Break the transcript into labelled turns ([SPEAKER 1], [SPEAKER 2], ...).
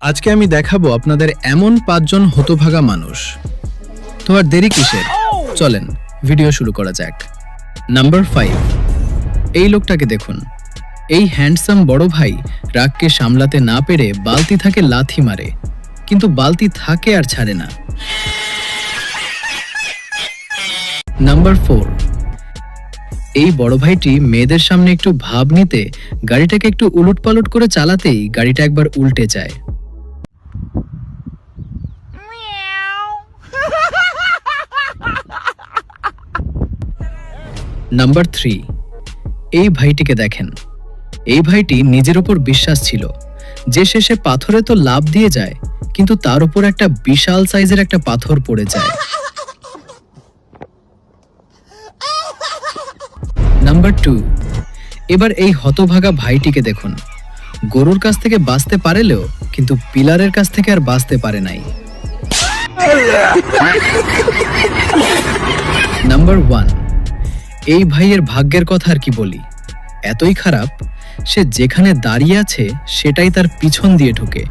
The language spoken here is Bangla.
[SPEAKER 1] আজকে আমি দেখাবো আপনাদের এমন 5 জন হতভাগা মানুষ। তো আর দেরি কিসের, চলেন ভিডিও শুরু করা যাক। নাম্বার 5, এই লোকটাকে দেখুন। এই হ্যান্ডসাম বড় ভাই রাগকে সামলাতে না পেরে বালতি থাকে লাথি মারে, কিন্তু বালতি থাকে আর ছাড়ে না। নাম্বার 4, এই বড় ভাইটি মেয়েদের সামনে একটু ভাব নিতে গাড়িটাকে একটু উলটপালট করে চালাতেই গাড়িটা একবার উল্টে যায়। নাম্বার 3, এই ভাইটিকে দেখেন। এই ভাইটি নিজের উপর বিশ্বাস ছিল যে শেষে পাথরে তো লাফ দিয়ে যায়, কিন্তু তার উপর একটা বিশাল সাইজের একটা পাথর পড়ে যায়। নাম্বার 2, এবার এই হতভাগা ভাইটিকে দেখুন। গরুর কাছ থেকে বাঁচতে পারেলেও কিন্তু পিলারের কাছ থেকে আর বাঁচতে পারে নাই। নাম্বার 1, এই ভাইয়ের ভাগ্যের কথা আর কি বলি, এতই খারাপ সে যেখানে দাঁড়িয়ে আছে সেটাই তার পিছন দিয়ে ঢোকে।